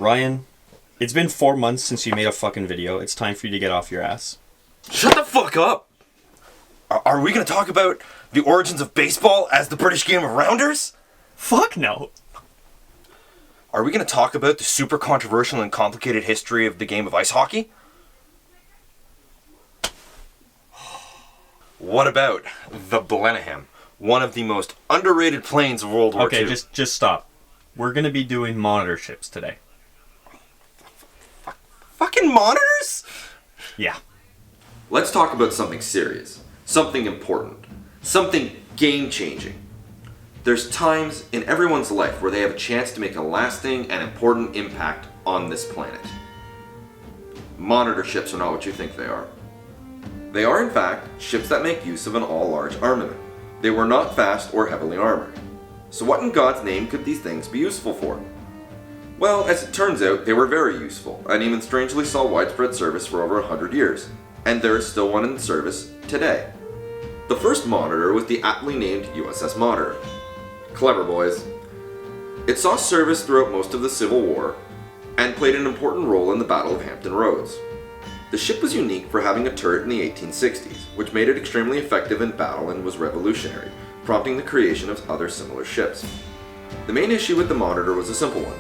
Ryan, it's been 4 months since you made a fucking video. It's time for you to get off your ass. Shut the fuck up! Are we gonna talk about the origins of baseball as the British game of rounders? Fuck no! Are we gonna talk about the super controversial and complicated history of the game of ice hockey? What about the Blenheim, one of the most underrated planes of World War II? Okay, just stop. We're gonna be doing monitor ships today. Fucking monitors? Yeah. Let's talk about something serious, something important, something game-changing. There's times in everyone's life where they have a chance to make a lasting and important impact on this planet. Monitor ships are not what you think they are. They are, in fact, ships that make use of an all-large armament. They were not fast or heavily armored. So what in God's name could these things be useful for? Well, as it turns out, they were very useful, and even strangely saw widespread service for over 100 years. And there is still one in service today. The first monitor was the aptly named USS Monitor. Clever, boys. It saw service throughout most of the Civil War, and played an important role in the Battle of Hampton Roads. The ship was unique for having a turret in the 1860s, which made it extremely effective in battle and was revolutionary, prompting the creation of other similar ships. The main issue with the Monitor was a simple one.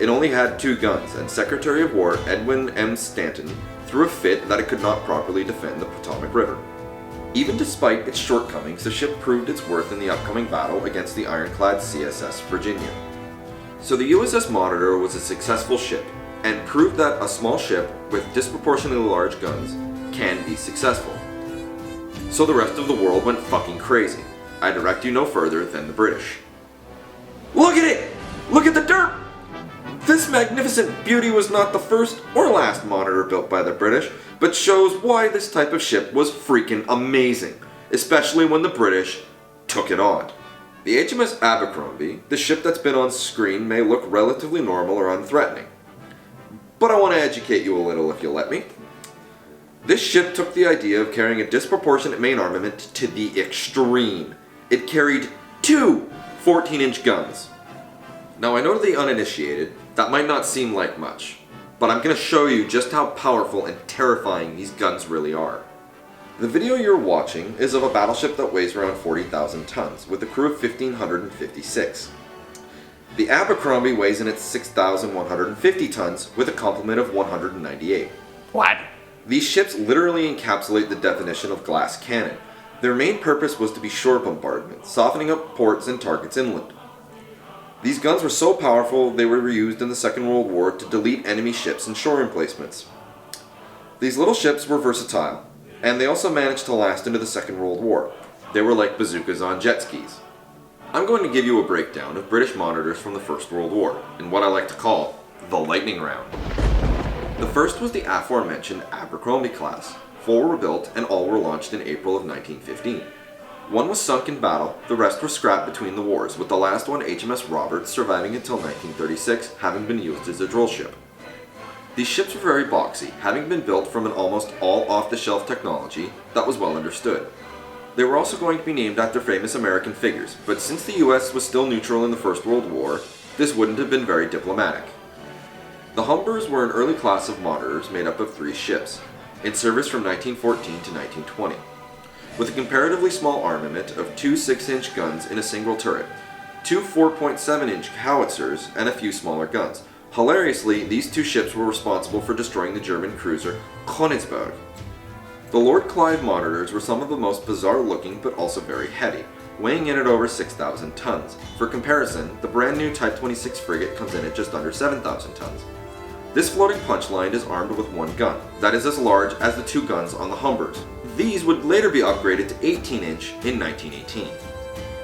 It only had 2 guns, and Secretary of War Edwin M. Stanton threw a fit that it could not properly defend the Potomac River. Even despite its shortcomings, the ship proved its worth in the upcoming battle against the ironclad CSS Virginia. So the USS Monitor was a successful ship, and proved that a small ship with disproportionately large guns can be successful. So the rest of the world went fucking crazy. I direct you no further than the British. Look at it! Look at the dirt! This magnificent beauty was not the first or last monitor built by the British, but shows why this type of ship was freaking amazing, especially when the British took it on. The HMS Abercrombie, the ship that's been on screen, may look relatively normal or unthreatening. But I want to educate you a little if you'll let me. This ship took the idea of carrying a disproportionate main armament to the extreme. It carried 2 14-inch guns. Now I know to the uninitiated, that might not seem like much, but I'm going to show you just how powerful and terrifying these guns really are. The video you're watching is of a battleship that weighs around 40,000 tons, with a crew of 1,556. The Abercrombie weighs in at 6,150 tons, with a complement of 198. What? These ships literally encapsulate the definition of glass cannon. Their main purpose was to be shore bombardment, softening up ports and targets inland. These guns were so powerful they were used in the Second World War to delete enemy ships and shore emplacements. These little ships were versatile, and they also managed to last into the Second World War. They were like bazookas on jet skis. I'm going to give you a breakdown of British monitors from the First World War, in what I like to call the lightning round. The first was the aforementioned Abercrombie class. 4 were built and all were launched in April of 1915. 1 was sunk in battle, the rest were scrapped between the wars, with the last one, HMS Roberts, surviving until 1936, having been used as a drill ship. These ships were very boxy, having been built from an almost all off-the-shelf technology that was well understood. They were also going to be named after famous American figures, but since the US was still neutral in the First World War, this wouldn't have been very diplomatic. The Humbers were an early class of monitors made up of 3 ships, in service from 1914 to 1920, with a comparatively small armament of 2 6-inch guns in a single turret, 2 4.7-inch howitzers, and a few smaller guns. Hilariously, these 2 ships were responsible for destroying the German cruiser Königsberg. The Lord Clive monitors were some of the most bizarre looking but also very heavy, weighing in at over 6,000 tons. For comparison, the brand new Type 26 frigate comes in at just under 7,000 tons. This floating punchline is armed with 1 gun, that is as large as the 2 guns on the Humbers. These would later be upgraded to 18-inch in 1918.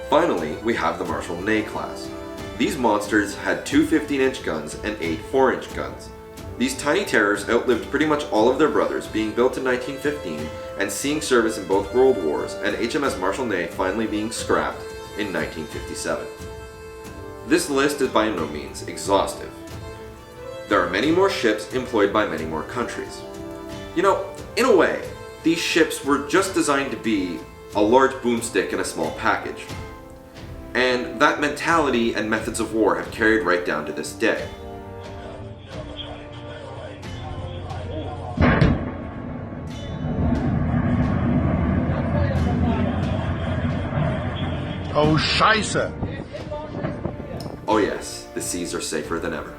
Finally, we have the Marshal Ney class. These monsters had 2 15-inch guns and 8 4-inch guns. These tiny terrors outlived pretty much all of their brothers, being built in 1915 and seeing service in both World Wars, and HMS Marshal Ney finally being scrapped in 1957. This list is by no means exhaustive. There are many more ships employed by many more countries. You know, in a way, these ships were just designed to be a large boomstick in a small package. And that mentality and methods of war have carried right down to this day. Oh, Scheiße. Oh yes, the seas are safer than ever.